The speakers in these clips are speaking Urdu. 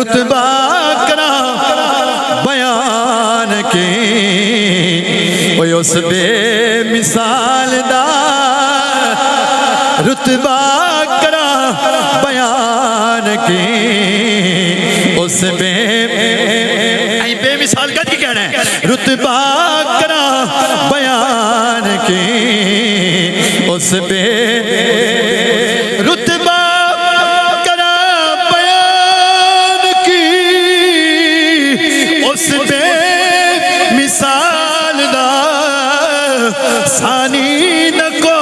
رتبہ کرا بیان کے اوہ اس بے مثال دا رتبہ کرا بیان کے اس بے مثال کا کہنا ہے رتبہ کرا بیان کے اس بے رتبہ ثانی نکو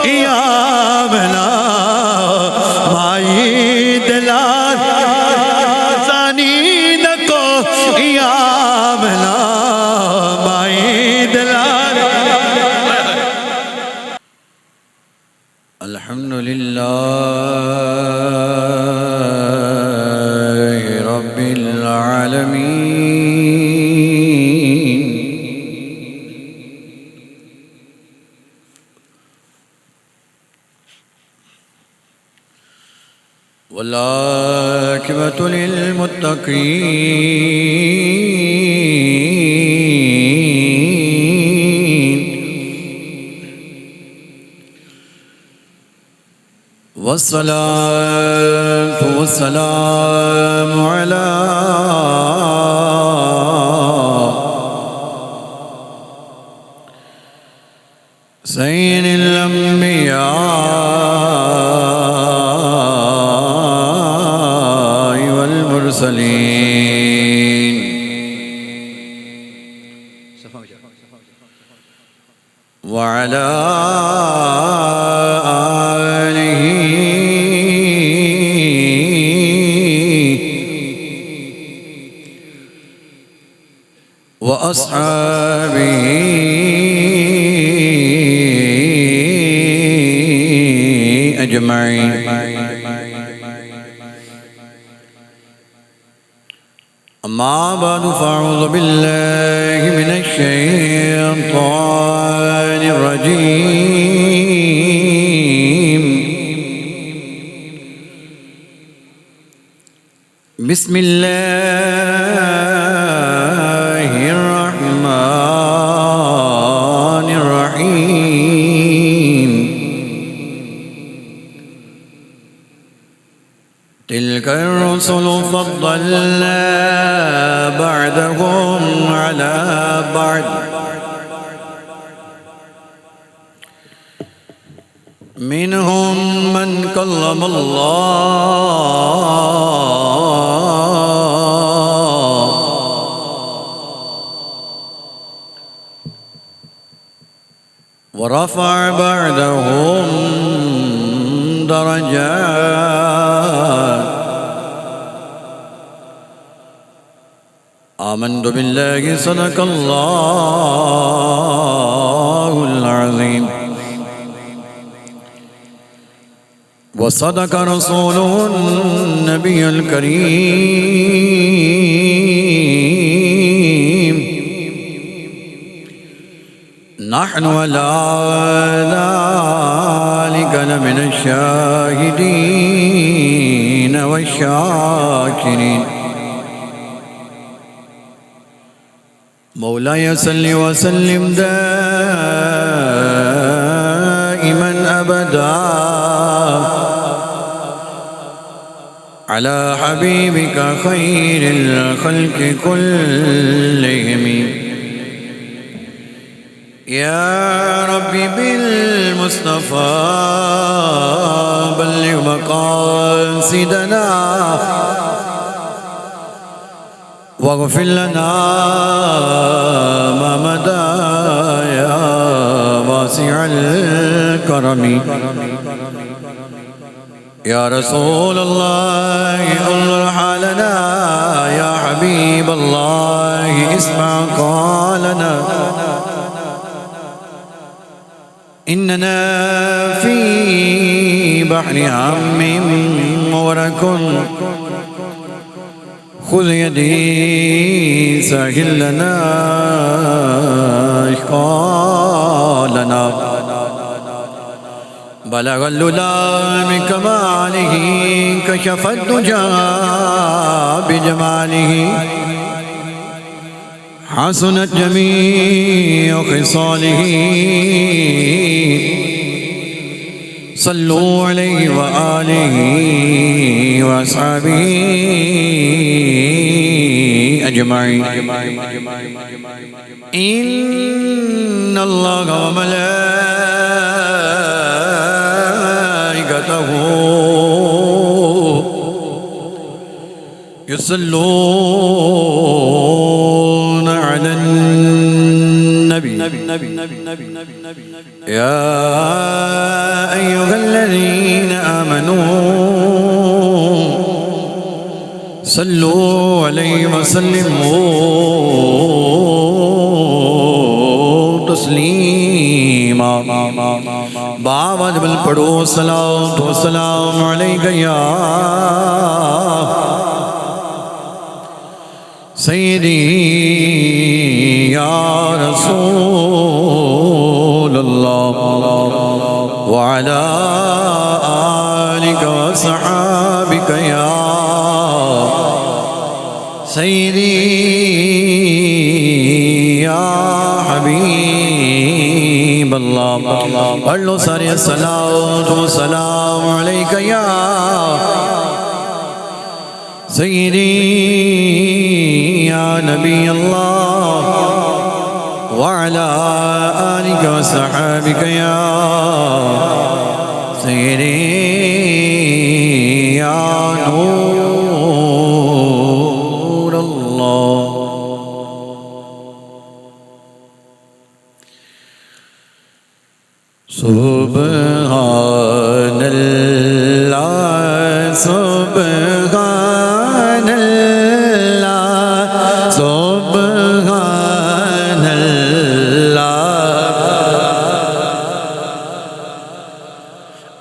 ایامنا مائی دلال ثانی نکو ایامنا مائی دلال الحمدللہ رب العالمین والعاقبۃ للمتقین والصلاة والسلام علی سید الانبیاء والمرسلین وعلى آلہ وأصحابه أجمعين أما بعد فأعوذ بالله من الشيطان الرجيم بسم الله الرحمن الرحيم تلك الرسل فضلنا بعدهم على بعد منهم من كلم الله ورفع بعدهم درجات آمنت بالله صدق الله العظيم وصدق رسوله النبي الكريم نحن على ذلك لمن الشاهدين والشاكرين مولاي صل وسلم دائما أبدا على حبيبك خير الخلق كلهم يا ربي بالمصطفى بلغ مقاصدنا واغفر لنا ما مدى يا واسع الكرم يا رسول الله انظر حالنا يا حبيب الله اسمع قالنا إننا في بحر هم مغرق خذ يدي سهل لنا إشقالنا بلغ العلا بكماله كشف الدجى بجماله حسنت جميع خصاله صلوا عليه وآله وأصحابه أجمعين إن الله وملائكته يصلون على النبي يا أيها الذين آمنوا صلوا عليه وسلموا تسلیما بابا جبل پڑھو صلاة والسلام علیکہ یا سیدی یا رسول اللہ وعلى آلك وصحابك يا سيدي يا حبيب الله پڑھ لو سارے الصلاة والسلام عليك يا سيدي يا نبي الله وعلى آلك وصحابك يا سيدي يا نور الله سبحان الله سبحان الله سبحان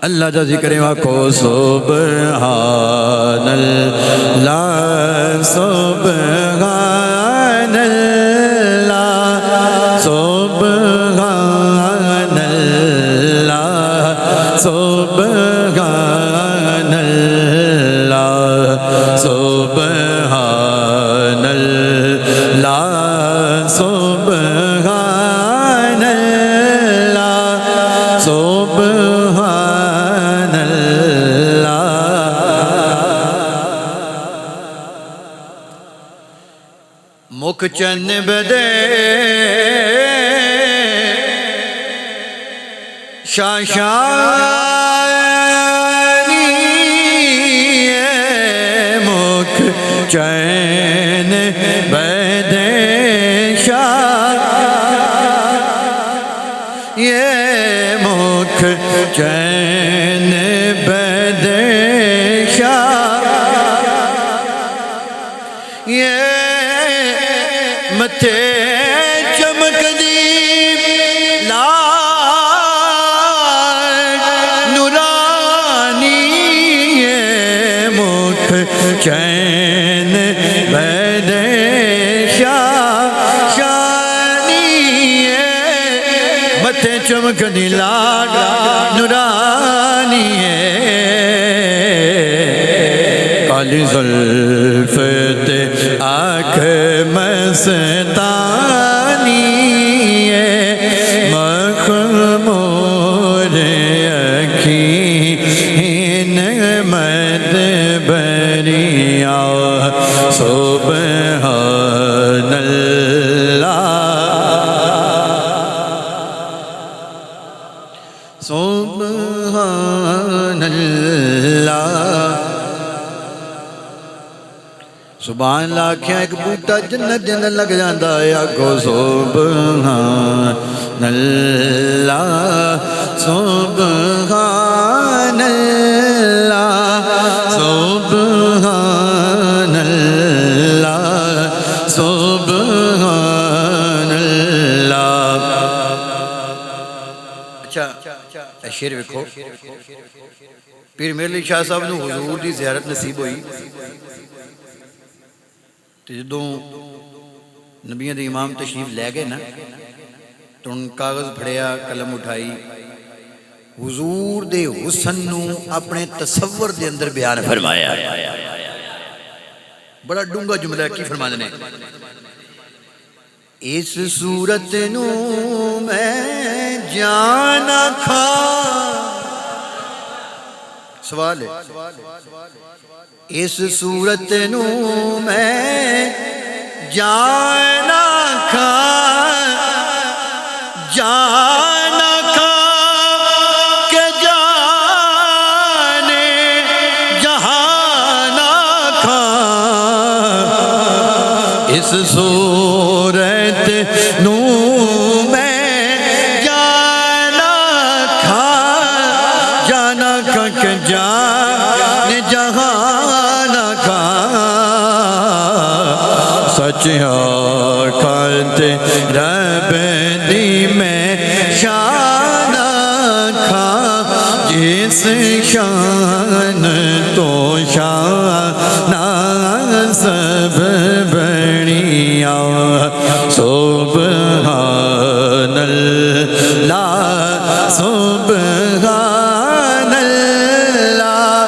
اللہ جا ذکر واکو سبحان اللہ سبحان اللہ سبحان اللہ سبحان اللہ سبحان اللہ سبحان اللہ سبحان مکھ چن بدے شاشانی مکھ چن بدے یہ مکھ چن بدے یہ متھے چمک دی لال نورانی مکھ چین بدے شانی متھے چمک دی لال نورانی کالی زلف تے آنکھ مستانی مخمور اکھین مدبریاں سبحان اللہ سبحان اللہ سبحان اللہ کیا ایک بوٹا جنت جنت لگ جاندہ ہے آگو سبحان اللہ سبحان اللہ سبحان اللہ سبحان اللہ اچھا شیر وکھو پیر میرے علی شاہ صاحب نے حضور دی زیارت نصیب ہوئی جدوں نبیوں دے امام تشریف لے گئے نا تو ان کاغذ پھڑیا قلم اٹھائی حضور دے حسن نو اپنے تصور دے اندر بیان فرمایا. بڑا ڈونگا جملہ کی فرمانے نے اس صورت نو میں جانا کھا. سوال ہے اس صورت نو میں جانا کھا جانا کھا کہ جانے جہانا کھا. اس صورت نو میں جانا کھا جانا کھا کہ جانے جہانا کھا. سچ حقیقت رب دی میں شان کھا جس شان تو شان سب بڑیا. سبحان اللہ سبحان اللہ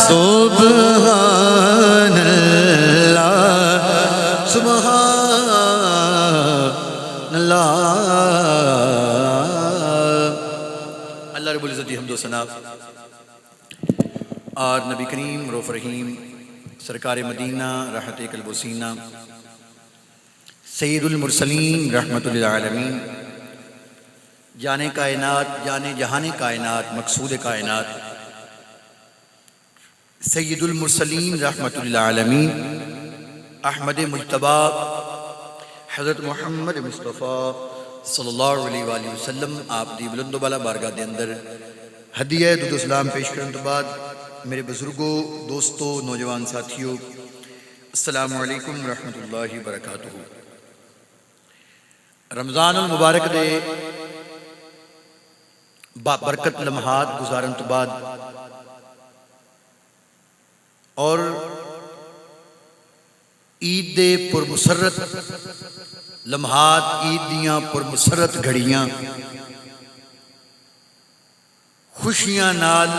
سبحان اللہ سبحان اللہ. اللہ رب العزت حمد و ثنا اور نبی کریم رؤوف رحیم سرکار مدینہ راحت قلب و سینہ سید المرسلین رحمت للعالمین جانے کائنات جانے جہان کائنات مقصود کائنات سید المرسلین رحمت للعالمین احمد مجتبی حضرت محمد مصطفیٰ صلی اللہ علیہ وآلہ وسلم آپ دی بلند و بالا بارگاہ دے اندر ہدیہ درود و سلام پیش کرنے تو بعد میرے بزرگوں دوستوں نوجوان ساتھیوں السلام علیکم ورحمۃ اللہ وبرکاتہ. رمضان المبارک دے برکت لمحات گزارن تو بعد اور عید دے پرمسرت لمحات عید دیاں پرمسرت گھڑیاں خوشیاں نال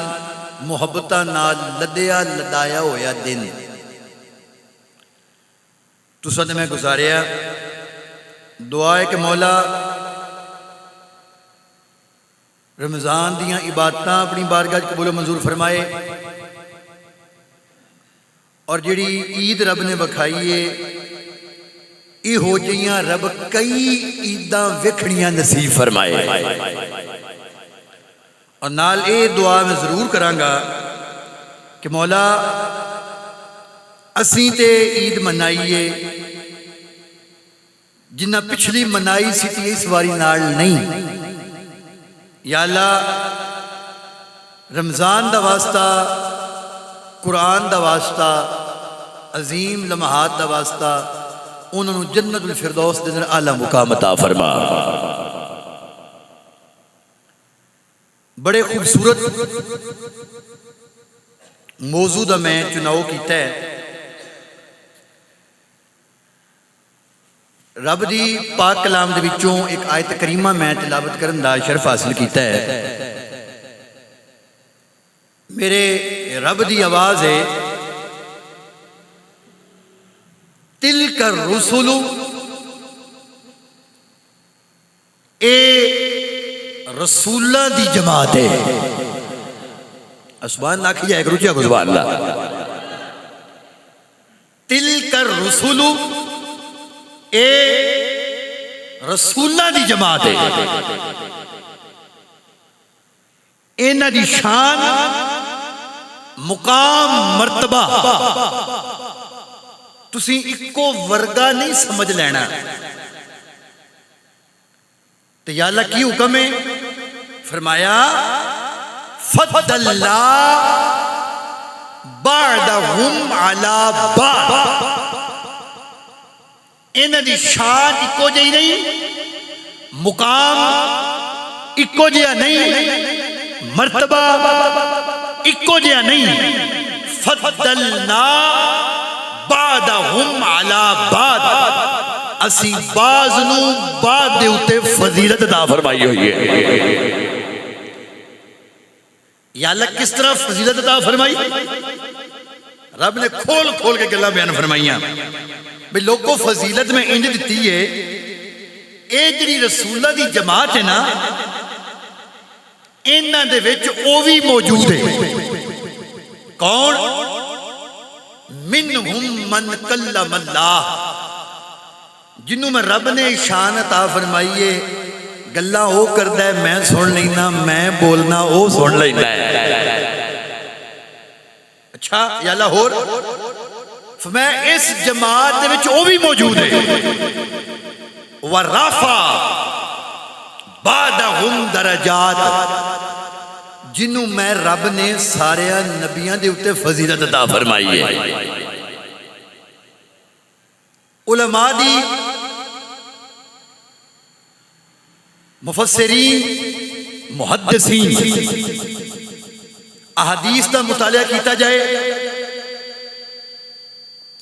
محبتاں نال لدیا لدایا ہویا دن تساں تے میں گزاریا. دعا ہے کہ مولا رمضان دیاں عبادتاں اپنی بارگاہ قبول و منظور فرمائے اور جڑی عید رب نے بکھائیے یہ ہو جائیاں رب کئی عیداں ویکھنیاں نصیب فرمائے. اور نال اے دعا میں ضرور کرانگا کہ مولا اسیں تے عید منائیے جنہ پچھلی منائی سی تھی اس واری نال نہیں. یا اللہ رمضان دا واسطہ قرآن دا واسطہ عظیم لمحات دا واسطہ انہوں نے جنت الفردوس دے اعلیٰ مقام عطا فرما. بڑے خوبصورت موضوع دا میں چناؤ کیتا ہے. رب دی پاک کلام دے وچوں ایک آیت کریمہ میں تلاوت کرن دا شرف حاصل کیتا ہے. میرے رب دی آواز ہے تلک الرسل اے رسولہ دی جماعت ہے. سبحان اللہ کیا ایک روچہ کو سبحان اللہ. تلک الرسل اے رسولہ دی جماعت ہے. انہاں دی شان مقام مرتبہ تسی اکو ورگا نہیں سمجھ لینا. تو یا اللہ کی حکم ہے فرمایا فضل اللہ بعدہم علی بعد. انہاں دی شان اکو جہی نہیں مقام اکو جہا نہیں مرتبہ اکو جہا نہیں. فضلنا بعدہم علی بعد اسی بعض نو بعد دے اتے فضیلت عطا فرمائی ہوئی ہے. یا اللہ کس طرح فضیلت عطا فرمائی؟ رب نے کھول کھول کے گلا بیان فرمائیاں بھئی لوگوں فضیلت میں انج دیتی ہے، اے جڑی رسولہ دی جماعت ہے نا، انہاں دے وچ او بھی موجود ہے۔ کون؟ منہم من کلم اللہ، جنہوں میں رب نے شان عطا فرمائیے، گلا او کردا ہے میں سن لینا، میں بولنا او سن لینا ہے۔ اچھا یا اللہ ہور فرمایا اس جماعت دے وچ او بھی موجود ہے۔ ورفع بعدہم درجات، جنہوں میں رب نے سارے نبیاں دے اتے فضیلت عطا فرمائی ہے۔ علماء دی مفسرین محدثین احادیث کا مطالعہ کیتا جائے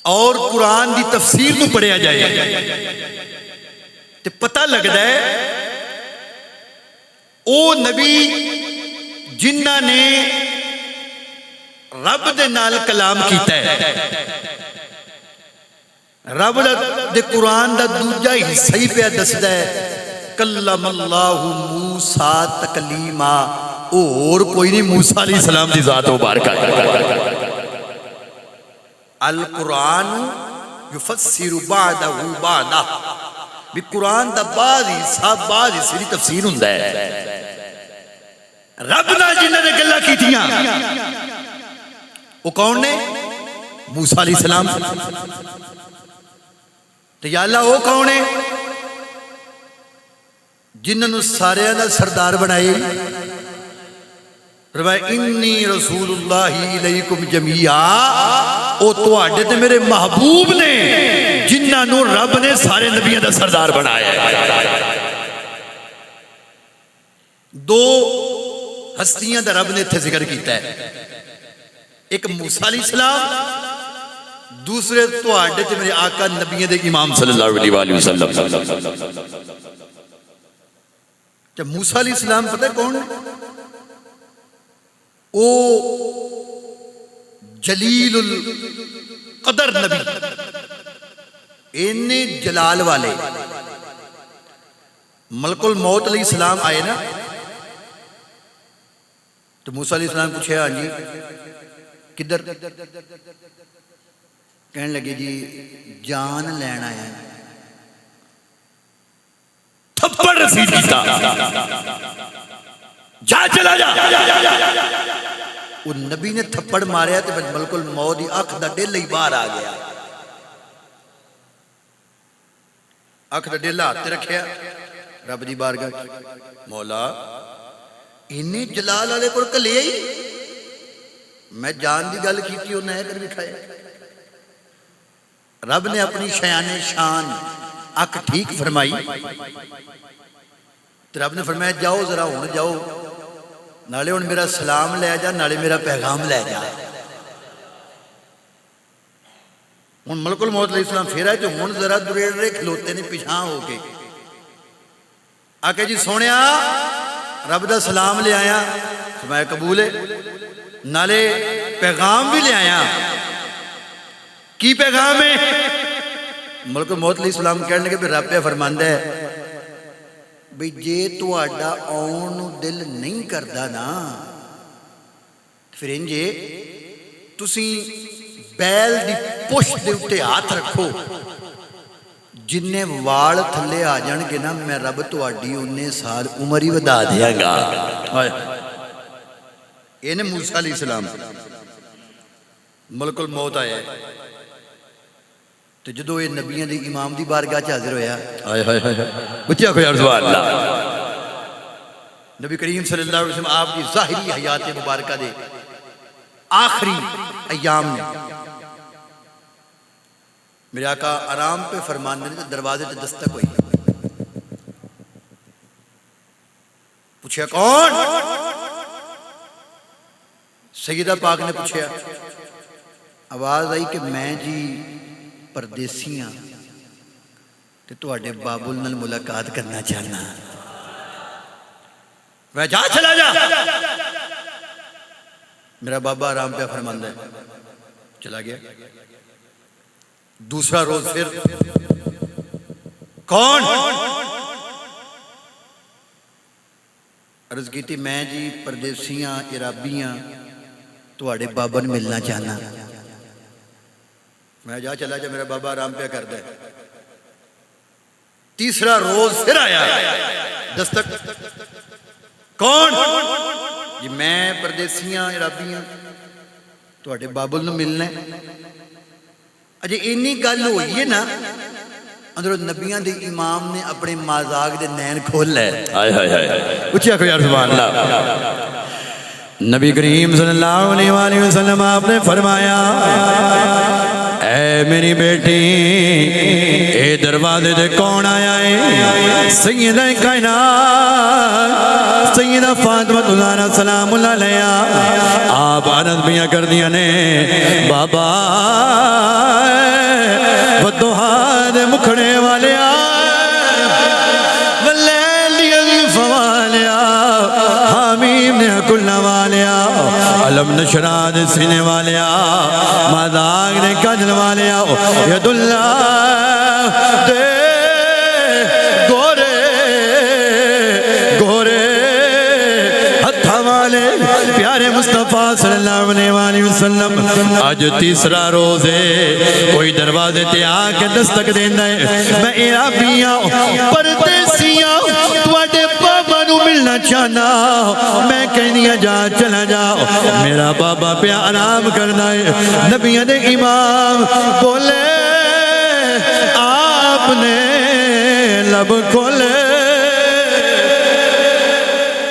اور قرآن دی تفسیر نو پڑھیا جائے تے پتہ لگدا ہے او نبی جنہاں نے رب دے نال کلام کیتا ہے، رب دے قرآن دا دوجا حصہ ہی پہ دسدا ہے کلم اللہ موسیٰ تکلیما، اور کوئی نہیں موسیٰ علیہ السلام دی ذات مبارکہ۔ القرآن یفسر بعدہ بعدہ، بھی قرآن دا بعض حصہ بعض حصے دی تفسیر ہوندا ہے۔ رب نہ جنہاں نے گلاں کیتیاں وہ کون نے؟ موسیٰ علیہ السلام۔ تو یا اللہ وہ کون ہے جنہاں نے سارے دا سردار بنائے؟ فرمایا انی رسول اللہ علیکم جمیعا، او تو آڈے تے میرے محبوب نے جنہاں نے رب نے سارے نبیوں دا سردار بنایا ہے۔ دو ہستیاں دا رب نے اتھے ذکر کیتا ہے، ایک موسیٰ علیہ السلام، دوسرے تو آڈے تے میرے آقا نبیوں دے امام صلی اللہ علیہ وآلہ وسلم۔ جب موسیٰ علیہ السلام پتہ ہے کون ہے؟ او جلیل القدر نبی، انہیں جلال والے۔ ملک الموت علیہ السلام آئے نا، تو موسیٰ علیہ السلام پوچھے ہاں جی کدھر؟ کہنے لگے جی جان لینا ہے۔ تھپڑ رسید کیتا، جا چلا جا۔ وہ نبی نے تھپڑ ماریا تو ملک الموت دی اکھ دا ڈیلا ہی باہر آ گیا۔ اکھ دا ڈیلا ہاتھ رکھیا رب دی بارگاہ، مولا انہیں جلال والے کو کلے ہی میں جان دی گل کیتی وہ نہ کر دکھایا۔ رب نے اپنی شیان شان اکھ ٹھیک فرمائی تو رب نے فرمایا جاؤ ذرا ہون جاؤ، نالے ہون میرا سلام لے جا، نالے میرا پیغام لے جا۔ ہون ملک الموت علیہ السلام پھر آئے تو ہون ذرا دریڑ رہے کھلوتے نے پیچھاں ہو کے آکے جی سونیا رب دا سلام لے آیا، فرمایا قبول ہے، نالے پیغام بھی لے آیا۔ کی پیغام ہے؟ ملک الموت علیہ السلام کہنے لگے بھی رب پہ فرماندہ ہے بھئی جے تو آڈا آن دل نہیں کردہ نا، پھر انجے تسی بیل دی پشت دے اٹھے ہاتھ رکھو، جنہیں وال تھلے آ جان کے نا میں رب تو آڈی انہیں سال عمر ہی ودا دیا گا۔ یہ موسیٰ علیہ السلام ملک الموت آیا ہے تو جدو یہ نبیان دی امام دی بارگاہ چ حاضر ہویا، آئے ہائے ہائے بچیا کوئی عرض اللہ، نبی کریم صلی اللہ علیہ وسلم آپ کی ظاہری حیات مبارکہ دے آخری ایام نے میرے آقا آرام پہ فرمان دے دروازے تے دستک ہوئی، پوچھا کون؟ سیدہ پاک نے پوچھا، آواز آئی کہ میں جی پردیسیاں تے تو آڈے بابل نال ملاقات کرنا چاہنا، میں جا چلا جا۔ میرا بابا آرام پہ فرماندا ہے، چلا گیا۔ دوسرا روز پھر کون؟ عرض کی تھی میں جی پردیسیاں عرابیاں تواڈے بابا نے ملنا چاہنا۔ میں جا چلا جا، میرا بابا آرام پہ کردا ہے۔ تیسرا روز پھر آیا، دستک، کون؟ جی میں پردیسیاں عرابیاں تواڈے بابا نو ملنا ہے۔ اجے اینی گل ہوئی ہے نا، اندروں نبیاں دے امام نے اپنے مازاق دے نین کھول لے۔ ہائے ہائے ہائے، اچھا کوئی سبحان اللہ۔ نبی کریم صلی اللہ علیہ وآلہ وسلم آپ نے فرمایا، اے میری بیٹی، اے دروازے دے کون آیا ہے؟ سیدہ کائنات سیدہ فاطمہ زہرا سلام اللہ علیہا۔ آپ عرض بیاں کر دیا نے، بابا ودوہا دے مکھڑے والے حامیم نے کلنا والیا، علم نشرہ دے سینے والیا، ماداغ نے کجل والیا، ید اللہ دے گورے گورے ہتھا والے پیارے مصطفیٰ صلی اللہ علیہ وآلہ وسلم۔ آج تیسرا روز ہے، کوئی دروازے تے آ کے دستک دینا ہے، میں عرابیاں پردیسیاں تواڈے بابا نو ملنا چاہنا، میں کہنیا جا چلا جاؤ، میرا بابا پہ آرام کرنا ہے۔ نبیوں دے امام بولے، آپ نے لب کھولے،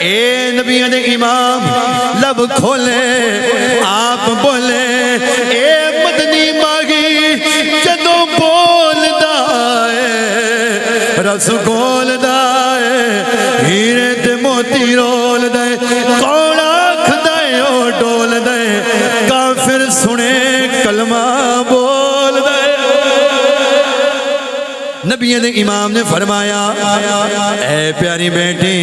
اے نبیوں دے امام لب کھولے، آپ بولے، اے مدنی ماغی جدوں بولدا ہے رس گولدا ہے، ہیرے تے موتی رول دے، کون آکھدا ہے او ڈول دے، کافر سنے کلمہ بول دے۔ نبی دے امام نے فرمایا، اے پیاری بیٹی،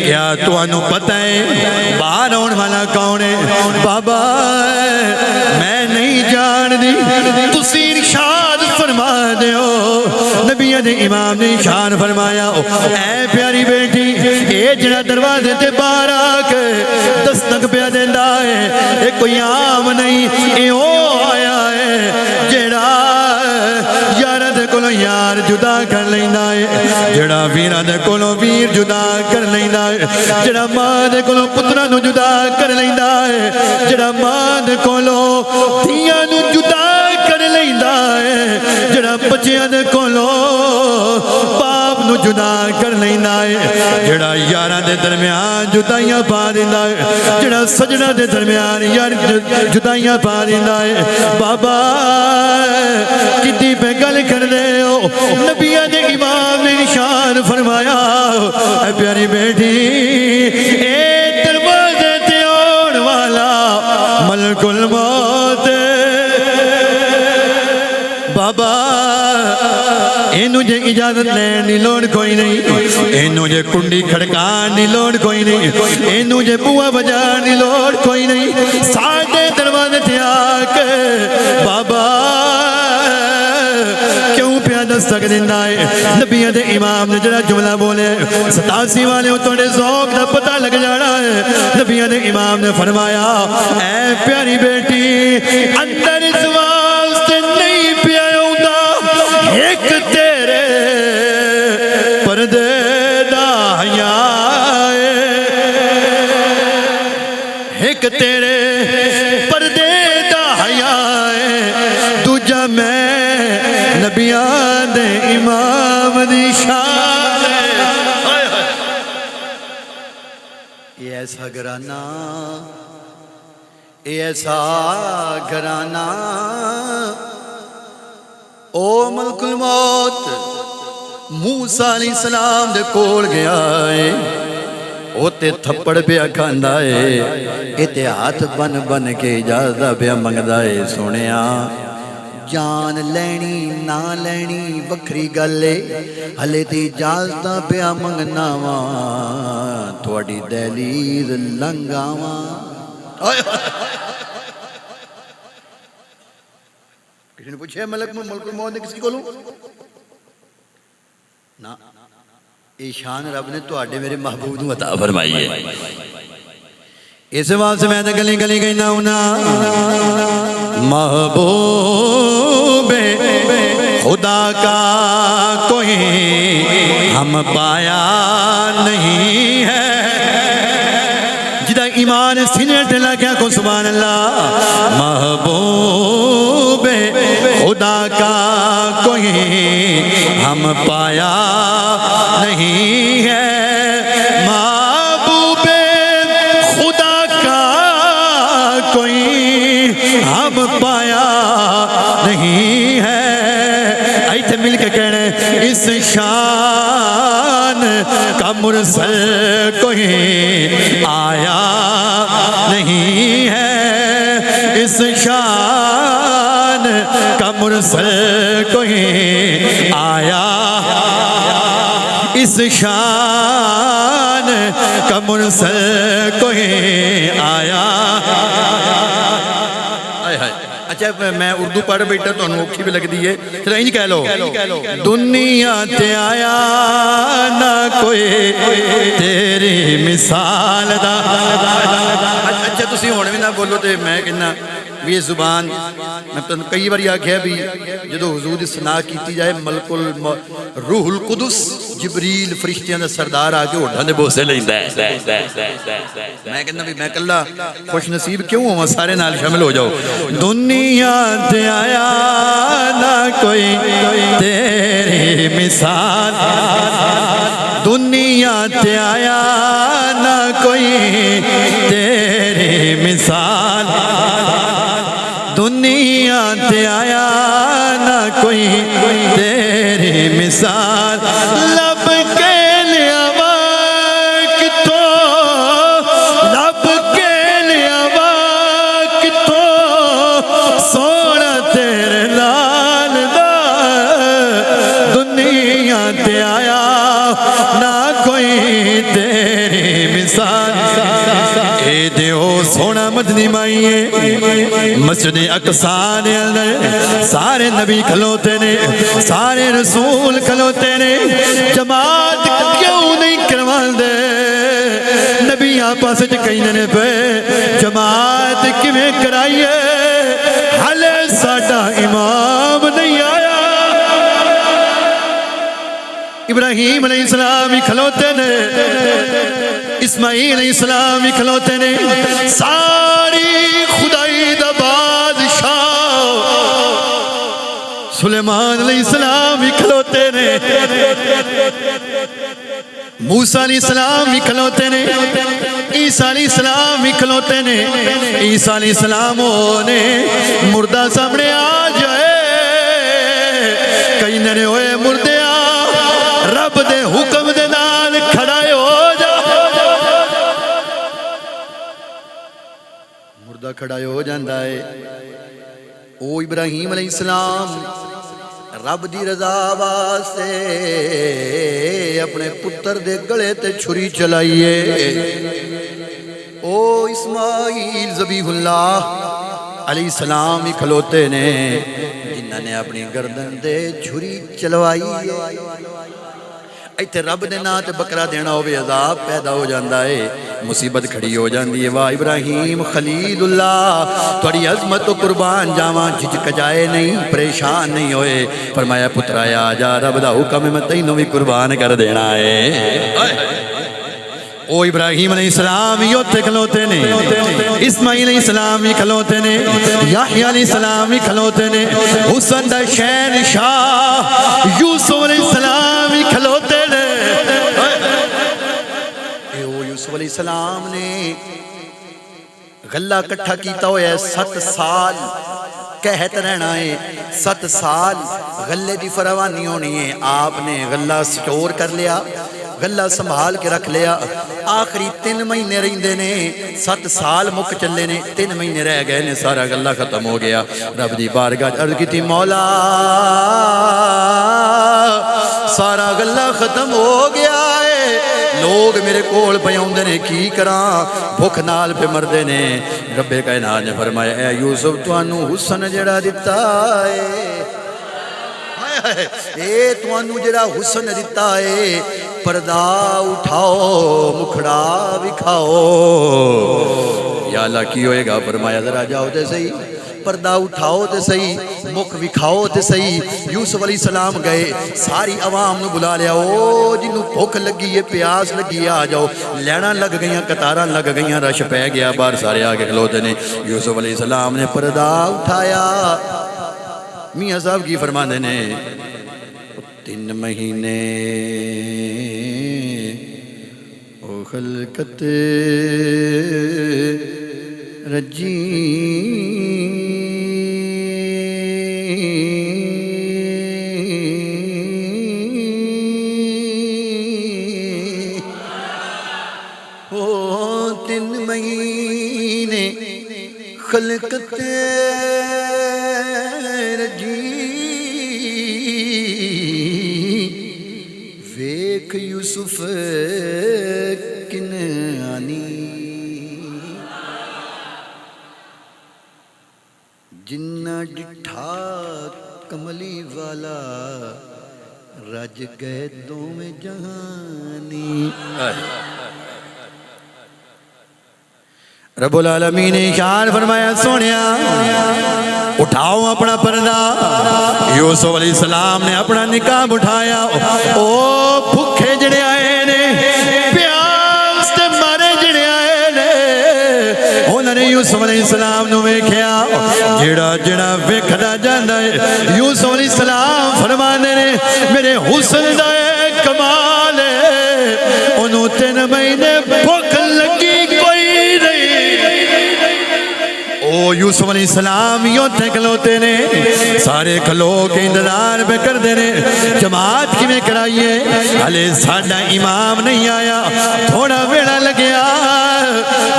کیا تو انو پتہ ہے باہر آن والا کون ہے؟ بابا میں نہیں جان دی، تسی ارشاد فرما دے ہو۔ نبی دے امام نے ارشاد فرمایا، اے پیاری بیٹی، اے جڑا دروازے تے باہر آ کے دستک پیا دیندا ہے، اے کوئی عام نہیں، اے او آیا ہے جڑا یار دے کولوں یار جدا کر لیندا ہے، جڑا ویراں دے کولوں ویر جدا کر لیندا ہے، جڑا ماں دے کولوں پتراں نو جدا کر لیندا ہے، جڑا ماں دے کولوں دھیاں نو جدا کر لیندا ہے، جڑا بچیاں دے کولوں باپ نو جدا کر لیندا ہے، جڑا یاراں دے درمیان جدائیاں پا دیندا ہے، جڑا سجنا دے درمیان یار جدائیاں پا دیندا ہے۔ بابا کتنی پہ گل کر دے ہو؟ نبیہ دے امام نے نشان فرمایا، اے پیاری بیٹی، اے دروازے تے آن والا ملک الموت، بابا اینو جے اجازت لین دی لوڑ کوئی نہیں، اینو جے کنڈی کھڑکان دی لوڑ کوئی نہیں، اینو جے بوا بجان دی لوڑ کوئی نہیں، ساڑھے دروازے تے آکے بابا کیوں پیا دستک دینا ہے؟ نبیوں دے امام نے جڑا جملہ بولے 87 والے توڑے ذوق دا پتہ لگ جانا ہے۔ نبیوں دے امام نے فرمایا، اے پیاری بیٹی، اندر اس واسطے نہیں پیا ہوندا، ایک تیرے پردے دا حیاء ہے، ایک تیرے پردے دا حیاء ہے، دوجا میں نبیاں دے امام دی شان ہے۔ یہ ایسا گھرانہ، یہ ایسا گھرانہ، او ملک الموت موسیٰ علیہ السلام دے کول گیا ہے، او تے تھپڑ پیا کھاندا ہے، اے تے ہاتھ بن بن کے اجازت پیا منگدا ہے۔ سنیا جان لینی نہ لینی وکری گلے، ہلے تی اجازت پیا منگنا وا، تھوڑی دہلیز لنگاواں، کسی نے پوچھا ملک الموت نے کسی کو لوں نا یہ شان رب نے تواڈے میرے محبوب نو عطا فرمائی ہے اس واسطے میں گلی گلی کہنا ہونا محبوب خدا کا کوئی ہم پایا نہیں ہے جدا ایمان سینے ڈلا کیا کو سبحان اللہ محبوب خدا کا کوئی ہم پایا نہیں ہے محبوب خدا کا کوئی ہم پایا نہیں ہے ایتھے مل کے کہنے اس شان کا مرسل کوئی آیا نہیں ہے اس شان کا مرسل کوئی آیا اس شان کا مرسل کوئی آیا اچھا میں اردو پڑھ بیٹھا تو انہوں اوکھی بھی لگ دی ہے چلو انج کہہ لو دنیا تے آیا نہ کوئی تیری مثال دا اچھا تسی ہونے بھی نہ بولو تے میں کہنا بھی یہ زبان میں کئی بار آکھیا بھی جدو حضور دی ثنا کیتی جائے ملک روح القدس جبریل فرشتیاں دا سردار آکے اٹھا دے بوسے لیندا ہے میں کہنا بھی میں کلا خوش نصیب کیوں ہوں سارے نال شامل ہو جاؤ دنیا تے آیا نہ کوئی تیری مثال دنیا تے آیا نہ کوئی تیری مثال دنیا تے آیا نہ کوئی تیری مثال لب کے لیا وقت تو لب کے لیا وقت تو سونا تیرے لال دا دنیا تے آیا نہ کوئی تیری مثال اے دیو سونا مدنی مائیے مسجد اقصا دے اندر سارے نبی کھلوتے نے سارے رسول کھلوتے نے جماعت کیوں نہیں کروان دے نبی آپس کہیں نے پہ جماعت کیویں کرائیے حالے ساڈا امام نہیں آیا ابراہیم علیہ السلام ہی کھلوتے نے اسماعیل علیہ السلام ہی کھلوتے نے ساری خدائی دا بادشاہ سلیمان علیہ السلام ہی کھلوتے نے موسیٰ علیہ السلام ہی کھلوتے نے عیسیٰ علیہ السلام ہی کھلوتے نے عیسیٰ علیہ السلام نے مردہ سامنے آ جائے کئی ننے ہوئے مردے آ رب دے حکم دے نال کھڑائے ہو جا مردہ کھڑائے ہو جاندہ ہے او ابراہیم علیہ السلام رب دی رضا واسطے اپنے پتر دے گلے تے چھری چلائیے او اسماعیل ذبیح اللہ علیہ السلام ہی کھلوتے نے جنہاں نے اپنی گردن دے چھری چلوائی ایتھے رب دے نا تے بکرا دینا ہوئے عذاب پیدا ہو جاندہ ہے مصیبت کھڑی ہو جاندی ہے واہ ابراہیم خلیل اللہ تھوڑی عظمت و قربان جاواں جھجک جائے نہیں پریشان نہیں ہوئے فرمایا پترایا آجا رب دا حکم میں تینوں بھی قربان کر دینا ہے او ابراہیم علیہ السلام ہی ہوتے کھلوتے نے اسماعیل علیہ السلام ہی کھلوتے نے یحییٰ علیہ السلام ہی کھلوتے نے حسن دا شہنشاہ یوسف علیہ السلام ہی کھلوتے نے یوسف علیہ السلام نے غلہ کٹھا کیتا ہویا ہے 7 سال کہت رہنا ہے 7 سال غلے دی فراوانی ہونی ہے آپ نے غلہ سٹور کر لیا غلہ سنبھال کے رکھ لیا آخری 3 مہینے رہندے نے 7 سال مک چلے نے 3 مہینے رہ گئے نے سارا غلہ ختم ہو گیا رب دی بارگاہ عرض کی تھی مولا سارا غلہ ختم ہو گیا ہے لوگ میرے کول پہ آؤندے نے کی کراں بھوک نال پہ مردے نے رب کائنات نے فرمایا اے یوسف تانوں حسن جڑا دتا ہے اے تانوں جڑا حسن دتا ہے پردہ اٹھاؤ مکھڑا وکھاؤ یا اللہ کی ہوئے گا فرمایا ذرا جاؤ تے صحیح پردہ اٹھاؤ تے صحیح مکھ وکھاؤ تے صحیح یوسف علیہ السلام گئے ساری عوام نو بلا لیا او جنوں بھوک لگی ہے پیاس لگی ہے آ جاؤ لینا لگ گئیاں قطاراں لگ گئیاں رش پہ گیا باہر سارے آگے کھلوتے نے یوسف علیہ السلام نے پردہ اٹھایا میاں صاحب کی فرماندے نے 3 مہینے او خلقت رجی او 3 مہینے خلقت ویکھ یوسف کنعانی جنہ ڈٹھا کملی والا رج گئے دوویں جہانی رب العالمین نے ارشاد فرمایا سونیا اٹھاؤ اپنا پردہ یوسف علیہ السلام نے اپنا نقاب اٹھایا او بھوکے جڑے آئے نے پیاس تے مارے جڑے آئے نے انہوں نے یوسف علیہ السلام نو ویکھیا جڑا جڑا ویکھدا جاندا ہے یوسف علیہ السلام فرماندے نے میرے حسن دا کمال ہے انہوں 3 مہینے بھوک لگی کوئی نہیں او یوسف علیہ السلام یوں تے کھلوتے نے سارے کھلو کے انتظار پہ کر دے نے جماعت کی میں کرائیے ہلے ساڈا امام نہیں آیا تھوڑا ویڑا لگیا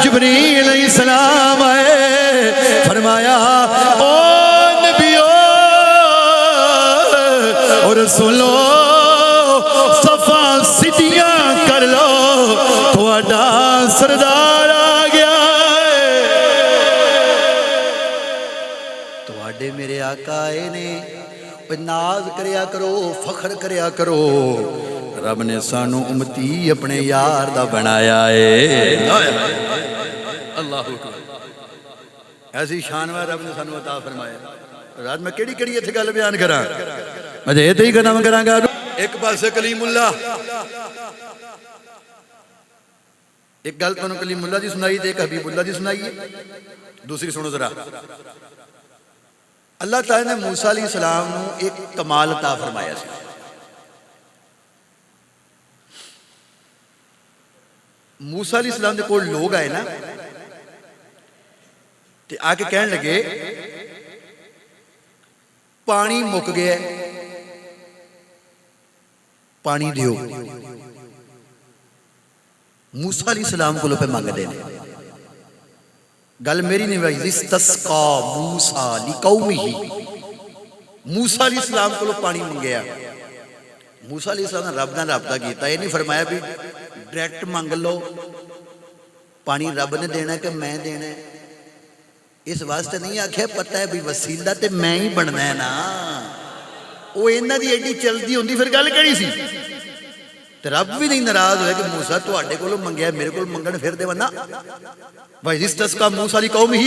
جبریل علیہ السلام آئے فرمایا او نبیو اور رسولو صفا سیدیاں کر لو تھوڑا سردار آ گیا میرے آقا آئے نے ناز کریا کرو فخر کریا کرو رب نے سانو امتی اپنے یار دا بنایا ہے اللہ ایسی شانوار رب نے سانو عطا فرمایا رات میں کیڑی کیڑی اتھے گل بیان کراں میں تے ہی ختم کراں گا ایک پاسے کلیم اللہ ایک گل تانوں کلیم اللہ دی سنائی تے ایک حبیب اللہ دی سنائی ہے دوسری سنو ذرا اللہ تعالیٰ نے موسیٰ علیہ السلام نو ایک کمال عطا فرمایا سی موسیٰ علیہ السلام دے کوئی لوگ آئے نا تے آکے کہنے لگے پانی مک گیا پانی دیو موسیٰ علیہ السلام کو لو پہ مانگ دینے گل میری نہیں بھائی استسقا موسیٰ لقومہ موسیٰ علیہ السلام کو لو پانی منگیا موسیٰ علیہ السلام نے رب نے رابطہ کیتا یہ نہیں فرمایا بھی ڈائریکٹ مانگ لو پانی رب نے دینا ہے کہ میں دینا ہے اس واسطے نہیں آکھیا پتہ ہے بھی وسیلہ تے میں ہی بننا ہے نا وہ انہاں دی ایڈی چلدی ہوندی پھر گل کیڑی سی تے رب بھی نہیں ناراض ہوئے کہ موسیٰ تواڈے کولوں منگیا میرے کول منگن پھر دیواں نا وَإِذِ اسْتَسْقَىٰ مُوسَىٰ لِقَوْمِهِ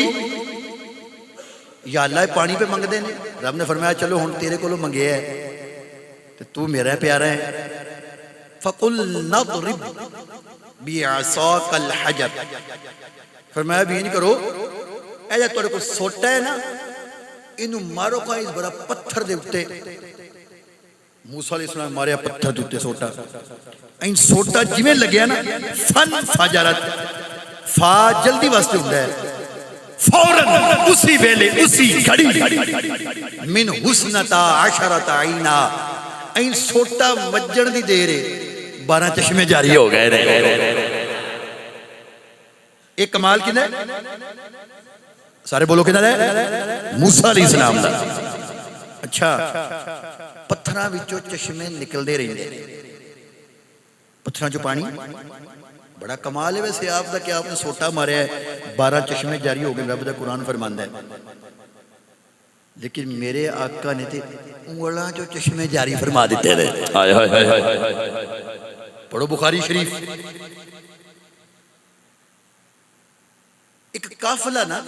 یا اللہ پانی پہ منگ دینے رب نے فرمایا چلو ہن تیرے کولوں منگیا ہے تے تو میرا پیارا ہے فَقُلْ نَضْرِبْ بِعَصَاكَ الْحَجَرَ فرمایا بھی نہیں کرو اے جا تواڈے کو سوٹا ہے نا اینو مارو کا اس بڑا پتھر دے اتے موسیٰ علیہ السلام ماریا پتھر دے اتے سوٹا این سوٹا جویں لگیا نا فن فجرت فا جلدی واسطے ہوتا ہے فوراً اسی ویلے اسی گھڑی من حسنتا عشرت عینا این سوٹا مجن دی دے رہے 12 چشمے جاری ہو گئے رہے ایک کمال کنا ہے سارے بولو کنا ہے موسیٰ علیہ السلام دا اچھا پتھراں وچوں چشمے نکل دے رہے پتھراں چ پانی بڑا کمال ہے ویسے آپ دا کہ آپ نے سوٹا ماریا ہے 12 چشمے جاری ہو گئے رب دا قرآن فرماندا ہے لیکن میرے آقا نے تے انگلاں چوں چشمے جاری فرما دیتے رہے ہائے ہائے ہائے ہائے پڑھو بخاری شریف ایک قافلہ نا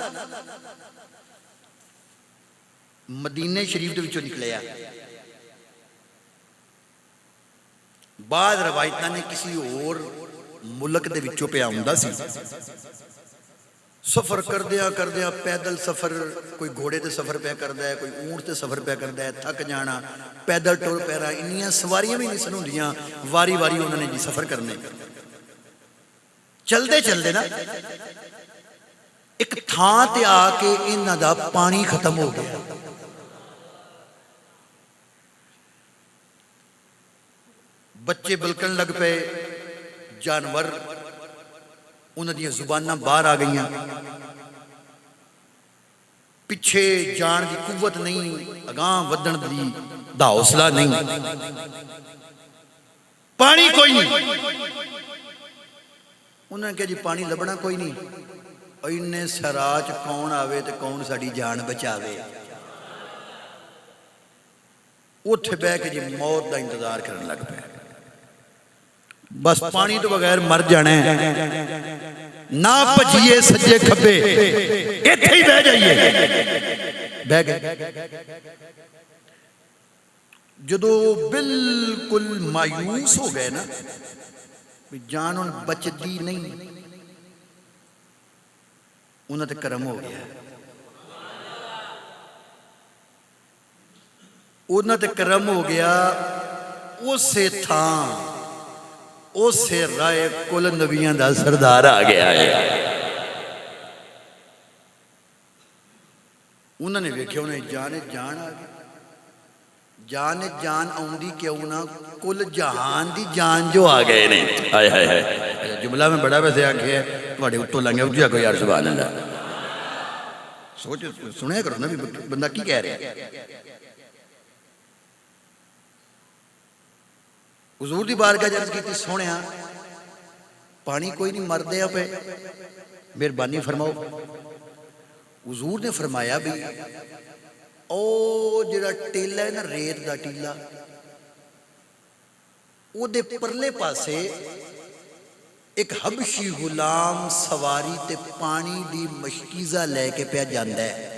مدینے شریف دے وچوں نکلیا بعض روایتاں نے کسی اور ملک دے وچوں پہ آوندا سی سفر کردیا پیدل سفر کوئی گھوڑے تے سفر پہ کردا ہے کوئی اونٹ تے سفر پہ کردا ہے تھک جانا پیدل ٹر پیرا انیاں سواریاں بھی نہیں سن ہوندیاں واری واری انہوں نے جی سفر کرنے چلدے نا ایک تھاں تے آ کے انہاں دا پانی ختم ہو گیا بچے بلکن لگ پے جانور انہاں دی زباناں باہر آ گئیاں پیچھے جان دی قوت نہیں اگاں ودن دی دا حوصلہ نہیں پانی کوئی نہیں انہوں نے کہا جی پانی لبنا کوئی نہیں انہیں سراج کون آوے تے کون ساڑی جان بچاوے اٹھ بے کہ جی موت دا انتظار کرنے لگ پہ بس پانی تو بغیر مر جانے نہ پجیے سجے کھبے ایتھے ہی بہ جائیے بہ گئے جدو بالکل مایوس ہو گئے نا جان ان بچتی نہیں انہوں تے کرم ہو گیا انہوں تے کرم ہو گیا اسے تھاں اسے رائے کل نبیان دا سردار آ گیا ہے انہوں نے ویکھے انہیں جان آ گیا جان آؤندی کیوں نہ کل جہان دی جان جو آ گئے نہیں ہائے ہائے ہائے جملہ میں بڑا ویسے آنکھے ہے تواڈے اتوں لنگے اٹھیا کوئی یار سبحان اللہ سوچ سنیا کرو نا بھی بندہ کی کہہ رہا ہے حضور دی بارگاہ جرز کی سونیا پانی کوئی نہیں مردے پہ مہربانی فرماؤ حضور نے فرمایا بھی او جڑا ٹیلا ہے نا ریت دا ٹیلا او دے پرلے پاسے ایک حبشی غلام سواری تے پانی دی مشکیزہ لے کے پیا جاندا ہے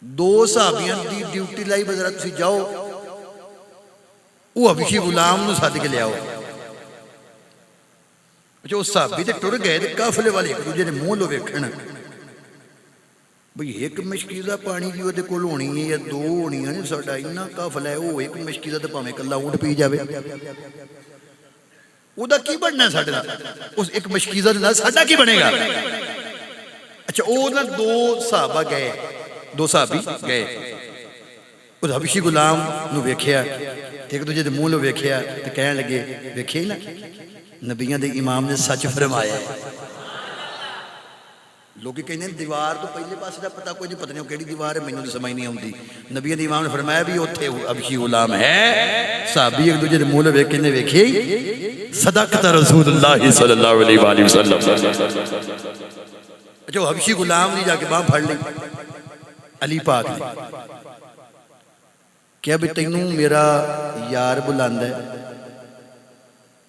دو صحابیاں دی ڈیوٹی لائی بذرا تسی جاؤ وہ حبشی غلام نو ساتھ کے لے آؤ جو صحابی تے ٹر گئے تے قافلے والے ایک دوجے نے منہ لو ویکھن بھئی ایک مشکیزہ پانی دی ودے کول ہونی ہے یا دو ہونی ہے ساڈا اتنا قافلہ ہے وہ ایک مشکیزہ تے پاویں کلا اونٹ پی جاوے او دا کی بننا ہے ساڈے دا اس ایک مشکیزہ دے نال ساڈا کی بنے گا اچھا او نا دو صحابہ گئے دو صحابی گئے اس حبشی غلام نو ویکھیا ایک دوجے دے منہ لو ویکھیا تے کہن لگے ویکھے نا نبیاں دے امام نے سچ فرمایا ہے لوگی کہنے دیوار تو پہلے پاس دا پتہ کوئی نہیں پتہ نہیں کیڑی دیوار ہے مینوں تے سمجھ نہیں آوندی نبیاں دے امام نے فرمایا بھی اوتھے حبشی غلام ہے صحابی ایک دوجے دے منہ لو ویکھ کے ویکھے صدقت رسول اللہ صلی اللہ علیہ وآلہ وسلم اچھا حبشی غلام نے جا کے باں پھڑ لی علی پاک نے کیا بھی تینوں میرا یار بلاندا ہے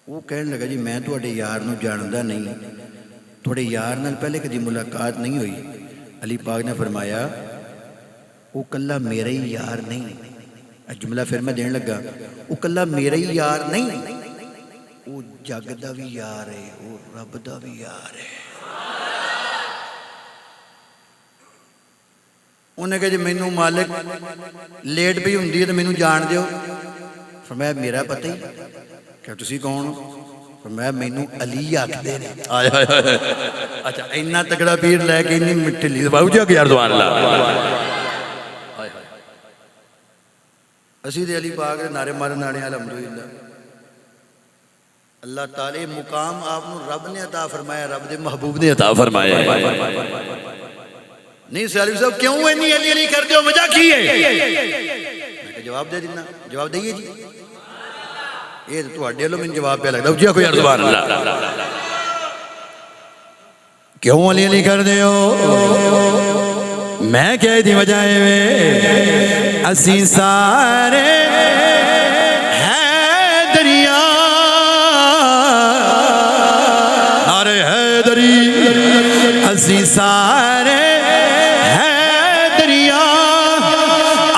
وہ کہنے لگا جی میں تواڈے یار نو جاندا نہیں تھوڑے یار نال پہلے کدی ملاقات نہیں ہوئی علی پاک نے فرمایا وہ کلا میرا ہی یار نہیں جملہ پھر میں دین لگا وہ کلا میرا ہی یار نہیں وہ جگ دا بھی یار ہے وہ رب دا بھی یار ہے انہیں کہا جی مینوں مالک لیٹ بھی ہوندی ہے تو مینوں جان دیو فرمایا میرا پتہ ہی کہ تسی کون فرمایا مینوں علی آکھدے نے اچھا اتنا تگڑا پیر لے کے اتنی مٹھی لی باو جا کے یار سبحان اللہ اسی دے علی پاک دے نعرے مارن والے الحمدللہ اللہ تعالی مقام آپ نو رب نے عطا فرمایا رب دے محبوب نے عطا فرمایا نہیں سیالوی صاحب کیوں اتنی علی علی کر دیو وجہ کی ہے میں کہ جواب دے دینا جواب دئیے جی یہ تو تواڈے والوں میں جواب پہ لگتا ہے جی کوئی عرض سبحان اللہ کیوں علی علی کر دے ہو میں کہہ دی وجہ وے اسی سارے حیدریاں نعرہ حیدری اسی سارے حیدریاں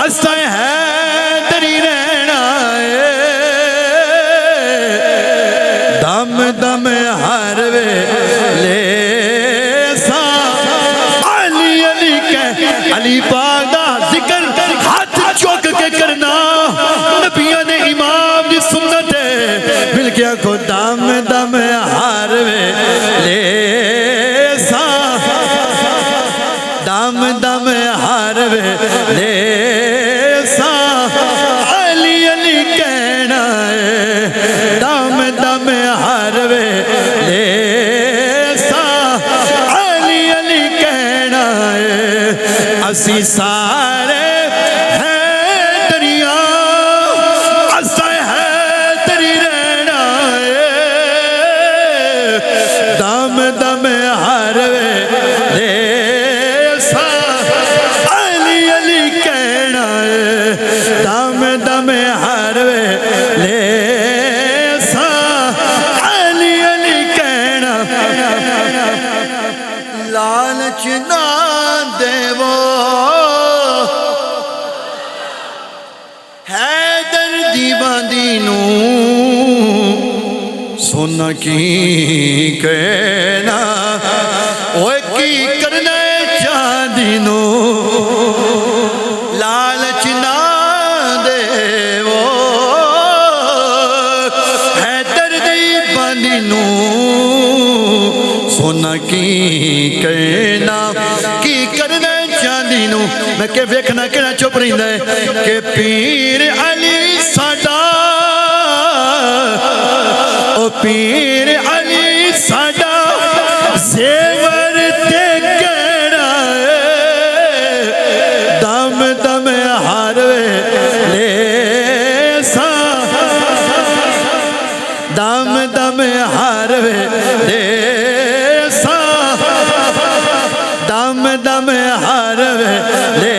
اسا حیدری رہنا ہے دم دم ہر ویلے علی پاک دا ذکر ہاتھ چوک کے کرنا نبیوں نے امام دی سنت ہے مل گیا کو دم دم ہر ویلے سا دم دم ہر ویلے سا علی علی کہنا ہے دم دم ہر ویلے اسی سارے حیدریاں اسا حیدری رہنا ہے دم دم ہر ویلے سا علی علی کہنا ہے دم دم ہر ویلے سا علی علی کہنا لالچ نہ دیو حیدر دی باندی نو سونا کی کہنا اوے کی کرنا چاندی نو لالچ نہ دیو حیدر دی باندی نو سونا کی کہنا کی کرنا چاندی نو میں کہ ویکھنا کہنا چپ رہندا ہے کہ پیر علی ساڈا او پیر علی ساڈا زیور تے کہنا ہے دم دم ہر ویلے سا دم دم ہر ویلے سا دم دم ہر ویلے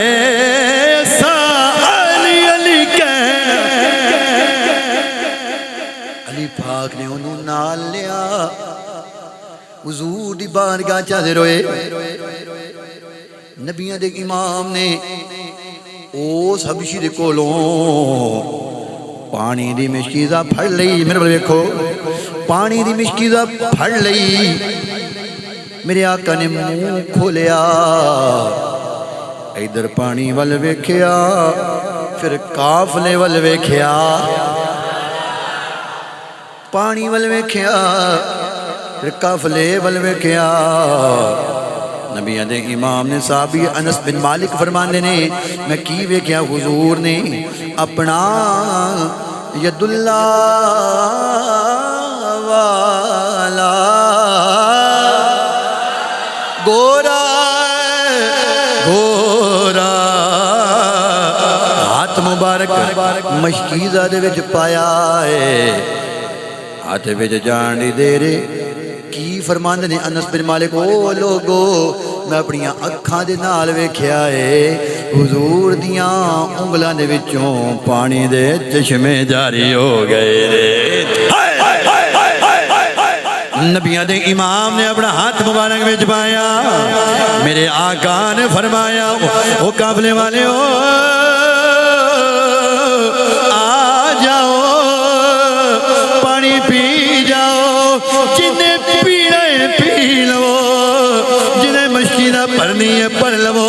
سا علی علی کہنا علی پاک نے انہوں نال لیا حضور دی بارگاہ چاہتے روئے نبیوں دے امام نے اس حبشی دے کولوں پانی دی مشکیزہ پھڑ لئی میرے بلے دیکھو پانی دی مشکیزہ پھڑ لئی میرے آقا نے منہ کھولیا ادھر پانی ول ویکھیا پھر قافلے ول ویکھیا پانی ول ویکھیا پھر قافلے ول ویکھیا نبیوں دے امام نے صحابی انس بن مالک فرماندے نے میں کی ویکھیا حضور نے اپنا ید اللہ والا گورا گورا ہاتھ مبارک مشکیزہ دے وچ پایا ہے ہاتھ وچ جان دی دے رے کی فرماندے نے انس بن مالک او لوگو میں اپنی اکھاں دے نال ویکھیا ہے حضور دیاں انگلاں دے وچوں پانی دے چشمے جاری ہو گئے نبیوں دے امام نے اپنا ہاتھ مبارک وچ پایا میرے آقا نے فرمایا او قافلے والے ہو آ جاؤ پانی پی جاؤ جنہیں پینا ہے پی لو جنہیں مشکینہ پڑھنی ہے پڑھ لو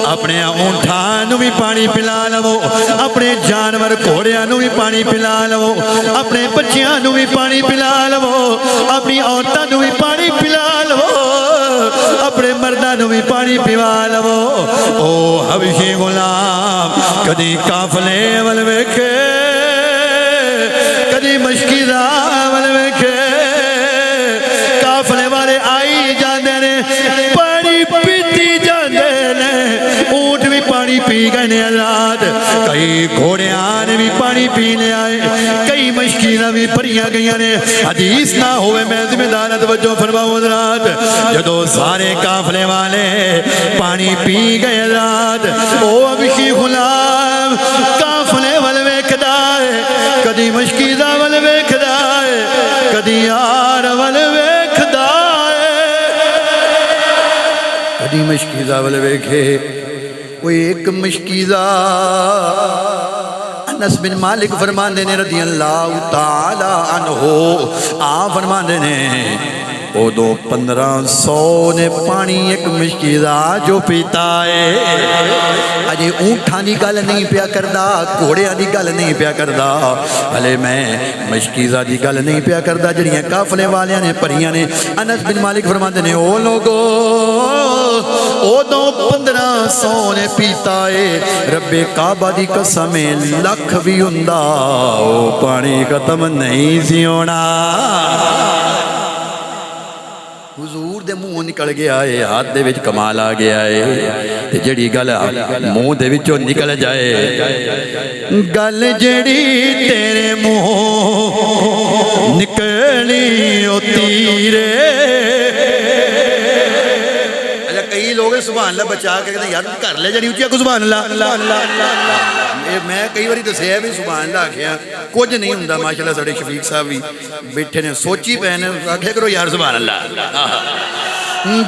اپنے اونٹھانوں بھی پانی پلا لو اپنے جانور گھوڑیاں بھی پانی پلا لو اپنے بچیاں بھی پانی پلا لو اپنی عورتوں بھی پانی پلا لو اپنے مردوں بھی پانی پلا لو او حبشی غلام کدی قافلے ول ویکھے کدی مشکیزہ ول ویکھے قافلے والے آئی جاندے نے پانی پیتی جاندے نے اونٹ بھی پانی پانی پی گئے نے حضرات کئی گھوڑیاں نے بھی پانی پی لیا ہے کئی مشکیزاں بھی پریاں گئیاں نے حدیث نہ ہوئے میں ذمہ دار توجہ فرماؤ حضرات جدو سارے قافلے والے پانی پی گئے حضرات او ابشی غلام قافلے ول ویکھدا ہے کدی مشکیزاں ول ویکھدا ہے کدی یار ول ویکھدا کدی مشکیزہ والے ویکھے کوئی ایک مشکیزہ انس بن مالک فرماندے نے رضی اللہ تعالی عنہ فرماندے نے او دو 1500 نے پانی ایک مشکیزہ جو پیتا ہے اجے اونٹھاں دی گل نہیں پیا کردا گھوڑیاں دی گل نہیں پیا کردا ہلے میں مشکیزہ دی گل نہیں پیا کردا جڑیاں قافلے والیاں نے پریاں نے انس بن مالک فرماندے نے او لوگو او دو 1500 نے پیتا ہے رب کعبہ دی قسم لکھ بھی ہوندا او پانی ختم نہیں سی ہونا حضور دے منہ نکل گیا ہے ہاتھ دے وچ کمال آ گیا ہے تے جڑی گل منہ دے وچوں نکل جائے گل جڑی تیرے منہ نکلی او تیرے کئی لوگ سبحان اللہ بچا کے کہتے یار کر لے جڑی اچھی سبحان اللہ میں کئی باری دسیا بھی سبحان اللہ آکھیا کچھ نہیں ہوندا ماشاءاللہ ساڈے شفیق صاحب بھی بیٹھے نے سوچی پے نے آکھیا کرو یار سبحان اللہ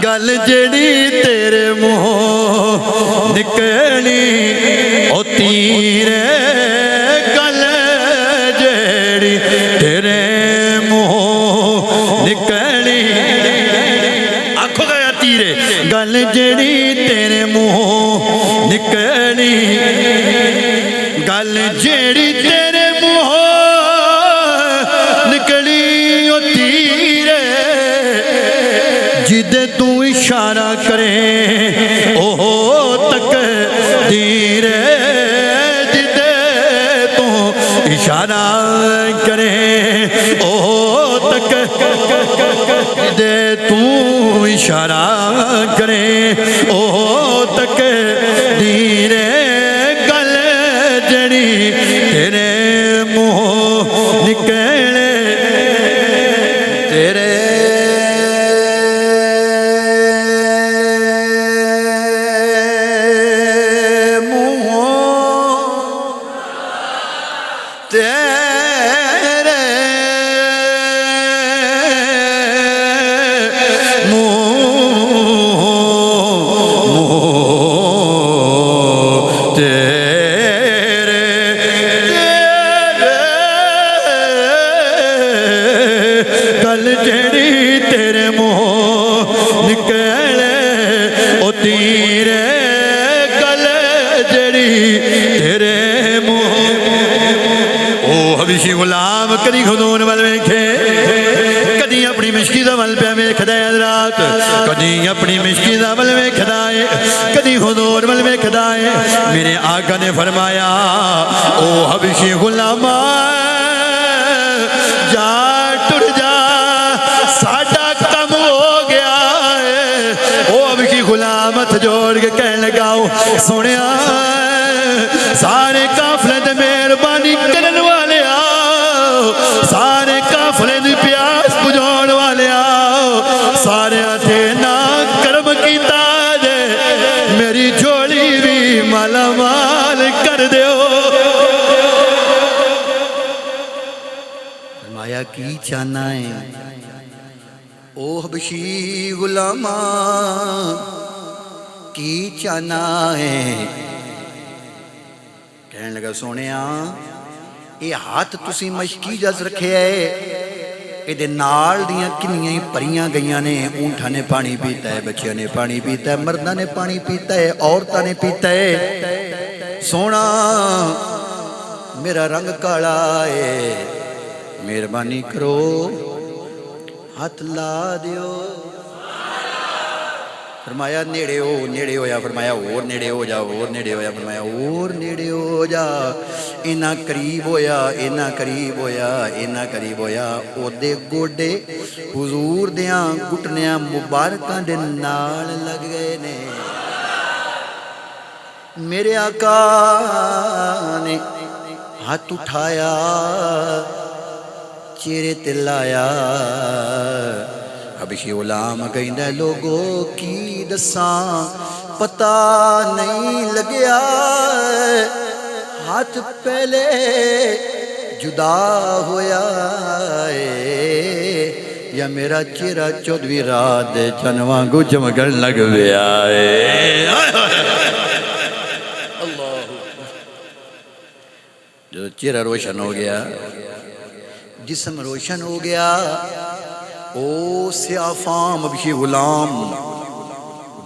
گل جڑی تیرے منہ نکلی او تیرے گل جڑی تیرے منہ نکلی گل جڑی تیرے منہ نکلی گل جڑی تیرے منہ نکلی او تیرے جد تو اشارہ کرے او تقدیر جد تو اشارہ کرے او تقدیر تو اشارہ کرے او تقدیر گل جڑی تیرے منہ نکلے تیرے منہ تیرے گل جڑی تیرے منہ نکلے او تیرے گل جڑی تیرے منہ او حبشی غلام کدی خدون ول ویکھے کدی اپنی مشکیزہ ول پہ ویکھدا ہے حضرات کدی اپنی مشکیزہ ول ویکھدا ہے کدی خدون ول ویکھدا ہے میرے آقا نے فرمایا او حبشی غلام جا ٹر جا ساڈا کم ہو گیا ہے او اب کی غلامت جوڑ کے کہنے لگاؤ سنیا سارے قافلے دے مہربانی کرن والے آؤ سارے قافلے دی پیاس بجھاؤن والے آؤ سارے آتے نا کرم کیتا جے میری جھولی بھی مالا مال کر دیو فرمایا کی چاہنا ہے او حبشی غلامہ کی چاہنا ہے کہنے لگا سونیا یہ ہاتھ تسی مشکی جز رکھے ہے یہ نال دیاں کنیاں پریاں گئیاں نے اونٹھا نے پانی پیتا ہے بچیاں نے پانی پیتا ہے مردہ نے پانی پیتا ہے عورتہ نے پیتا ہے سونا میرا رنگ کالا ہے مہربانی کرو ہاتھ لا دیو فرمایا نیڑے ہو یا فرمایا اور نیڑے ہو جا اور نیڑے ہو یا فرمایا اور نیڑے ہو جا اینا قریب ہویا اینا قریب ہویا اینا قریب ہویا او دے گوڑے حضور دیاں گھٹنیاں مبارکاں دے نال لگ گئے نے میرے آقا نے ہاتھ اٹھایا چہرے تے لایا حبشی غلام کہندا لوگو کی دساں پتہ نہیں لگیا ہاتھ پہلے جدا ہویا یا میرا چہرہ 14ویں رات دے چن وانگو چمکن لگ پیا جو چہرہ روشن ہو گیا جسم روشن ہو گیا او سیاہ فام حبشی غلام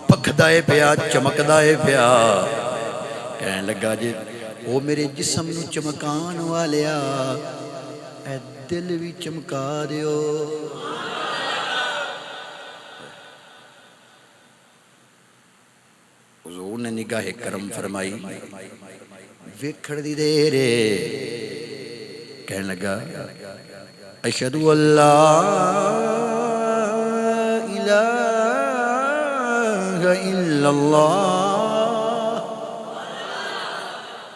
بکھدائے پیا چمکدائے پیا کہنے لگا جی او میرے جسم نو چمکان والیا اے دل بھی چمکا دیو حضور نے نگاہ کرم فرمائی ویکھڑ دی دیرے کہنے لگا اشہد ان لا الہ الا اللہ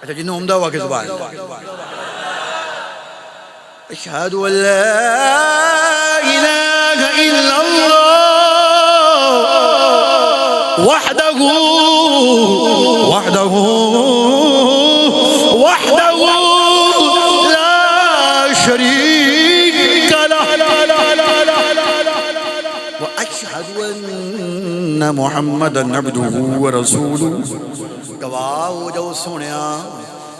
اچھا جنہوں عمدہ ہوا کہ زبان اشہد ان لا الہ الا اللہ وحدہ لا شریک واشہد ان محمدًا عبدہ ورسولہ گواہ ہو جاؤ سونیا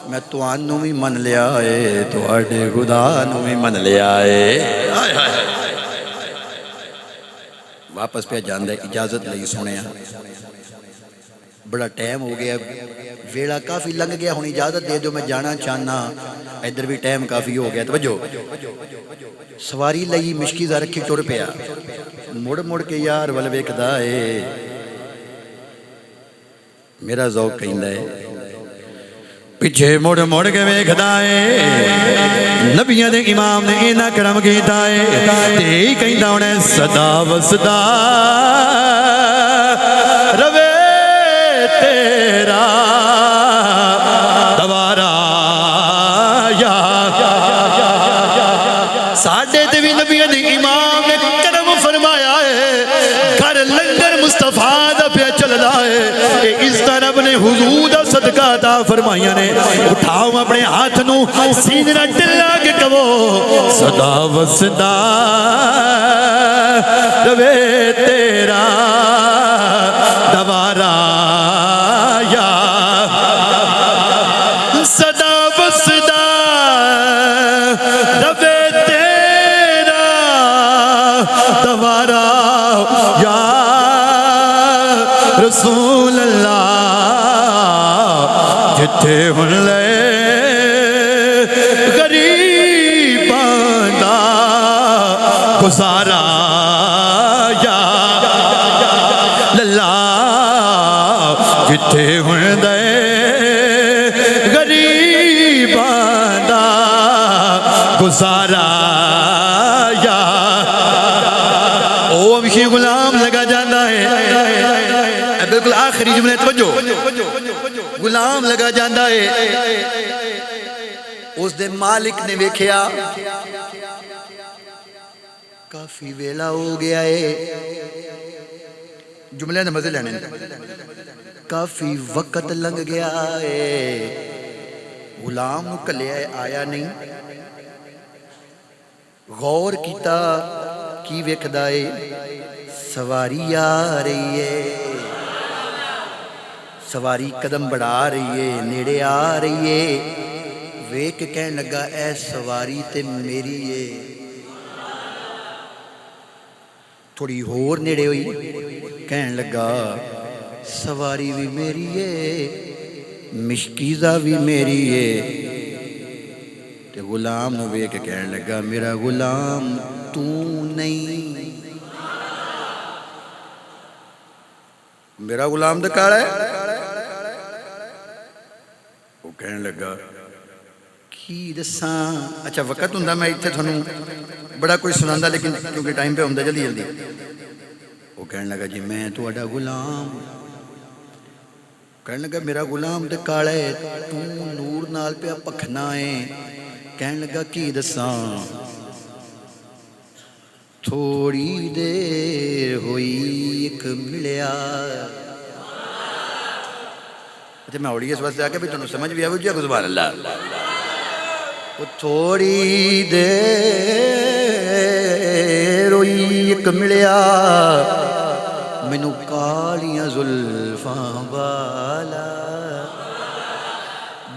میں تانوں بھی من لیا ہے تواڈے خدا نوں بھی من لیا ہے واپس پہ جاندے اجازت لئی سونیا بڑا ٹائم ہو گیا ویڑا کافی لنگ گیا ہوں اجازت دے دو میں جانا چاہنا ادھر بھی ٹائم کافی ہو گیا توجہ سواری لئی مشکیزہ رکھی ٹر پیا مڑ مڑ کے یار ول ویکھدا اے میرا ذوق کہندا ہے پیچھے مڑ مڑ کے ویکھدا اے نبیاں دے امام نے انہاں کرم کیتا اے تے کہندا ہونا صدا وسدا روے تیرا دوارا یا ساڈے تے بھی نبیاں دے امام نے کرم فرمایا ہے گھر لنگر مصطفیٰ دا پیا چلدا ہے اس طرح اپنے حضور دا صدقہ عطا فرمائیاں نے اٹھاؤ اپنے ہاتھ نو سینے نال ٹلا کے کہو صدا وسدا روے تیرا دوارا یا صدا وسدا روے تیرا دوارا یا رسول اللہ جتھے ہن لے غریباں دا گزارا یا للہ جتھے ہن دے غریباں دا گزارا یا او حبشی غلام لگا جاندہ ہے بالکل آخری جملے توجہ غلام لگا جاندہ ہے اس دے مالک نے ویکھیا کافی ویلا ہو گیا ہے جملے نے مزے لینے کافی وقت لنگ گیا ہے غلام نو کلیا آیا نہیں غور کیتا کی ویکھدا ہے سواری آ رہی ہے سواری قدم بڑھا رہی ہے نیڑے آ رہی ہے ویکھ کہنے لگا اے سواری تے میری ہے تھوڑی ہور نیڑے ہوئی کہنے لگا سواری بھی میری ہے مشکیزہ بھی میری ہے تے غلام نو ویکھ کے کہنے لگا میرا غلام تو نہیں میرا غلام تو کاڑا ہے وہ کہنے لگا کی دساں اچھا وقت ہوندا میں ایتھے تھانوں بڑا کوئی سناندا لیکن کیونکہ ٹائم پہ ہوندا جلدی جلدی وہ کہنے لگا جی میں تہاڈا غلام کہنے لگا میرا غلام تے کالا ہے تو نور نال پہ پکھنا ہے کہنے لگا کی دساں تھوڑی دیر ہوئی ایک ملیا میں اوڑی اس واسطے آ کے بھی تمہیں سمجھ بھی آ جی سبحان اللہ وہ تھوڑی دیر ہوئی ایک ملیا مینوں کالیاں زلفاں والا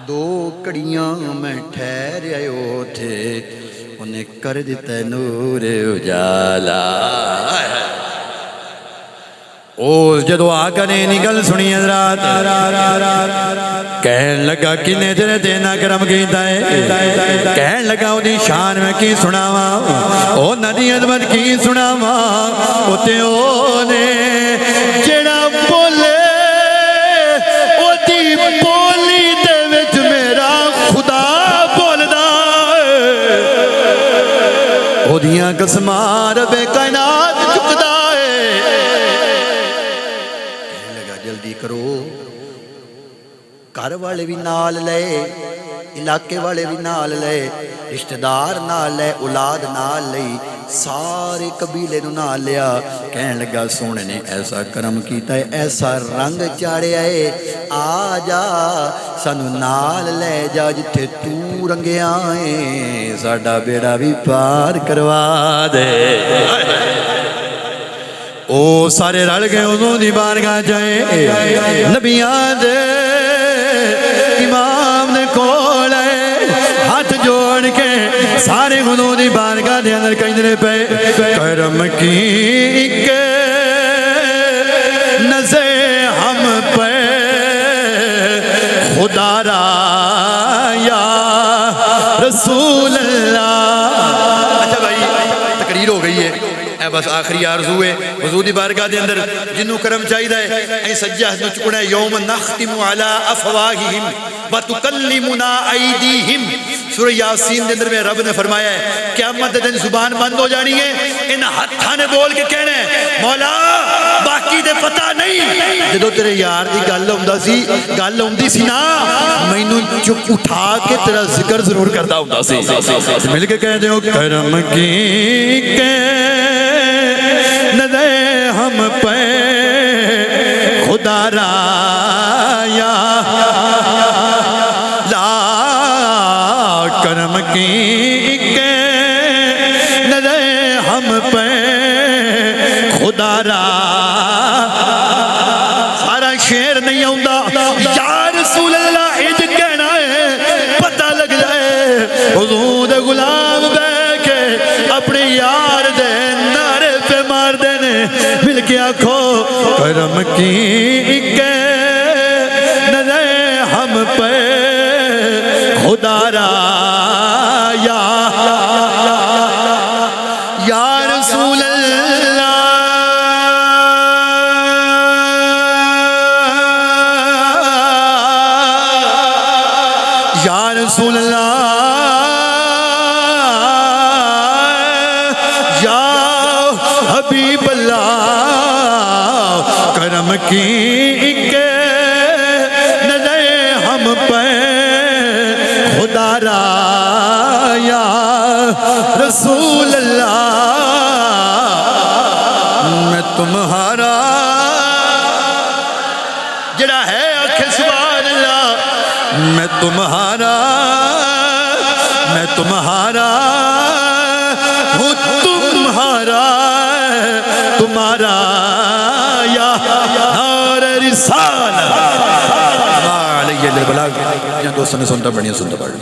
دو کڑیاں میں ٹھہریا اوتھے انہیں کر دیتا نور اجالا جدو آقا نے نگل سنی حضرات کہن لگا کنے تیرے دینا کرم کیتا ہے کہن لگا او دی شان میں کی سناوا او ندی عظمت کی سناوا او تے او نے جڑا بولے او دی بولی دے وچ میرا خدا بولدا او دیاں قسماں رب کائنات چکدا جلدی کرو گھر والے بھی نال لے علاقے والے بھی نال لے رشتہ دار نال لے اولاد نال لئی سارے قبیلے نو نال لیا کہنے لگا سونے نے ایسا کرم کیتا ہے ایسا رنگ چاڑیا ہے آ جا سانو نال لے جا جتھے تو رنگیا ہے ساڈا بیڑا بھی پار کروا دے او سارے رل گئے انہوں دی بارگاہ جائے نبیاں دے امام نے کولے ہاتھ جوڑ کے سارے انہوں دی بارگاہ دے اندر کہندے پے کرم کی کے نظر ہم پہ خدا را یا رسول اللہ اچھا بھائی تقریر ہو گئی ہے بس آخری آرزو ہے حضور دی بارگاہ دے اندر جنوں کرم چاہیدا ہے ایں سجا ہاتھ نو چکنا ہے یوم نختم علی افواہہم وتکلمنا ایدیہم سورہ یاسین دے اندر میں رب نے فرمایا ہے قیامت دے دن زبان بند ہو جانی ہے ان ہتھاں نے بول کے کہنا ہے مولا باقی دے پتہ نہیں جدوں تیرے یار دی گل ہوندی سی نا مینوں چپ اٹھا کے تیرا ذکر ضرور کردا ہوندا سی مل کے کہہ دیو کرم کی کے نظر ہم پہ خدا را یا لا کرم کی کے نظر ہم پہ خدا را سارا شعر نہیں آندا یا رسول اللہ اج کہنا ہے پتہ لگ جائے حضور دے غلام بہ کے اپنے یار دے نعرے پہ مار دینے مل کے آکھو کرم کی کے نظر ہم پہ خدا را یا رسول اللہ یا رسول اللہ یا حبیب اللہ کرم کی کے نظر ہم پہ خدا را یا رسول اللہ میں تمہارا جڑا ہے آنکھیں سبحان اللہ میں تمہارا ہوں تمہارا تمہارا یا نار رسالہ علیہ البلاغ دوستوں نے سنتا پڑھنی سنتا پڑھ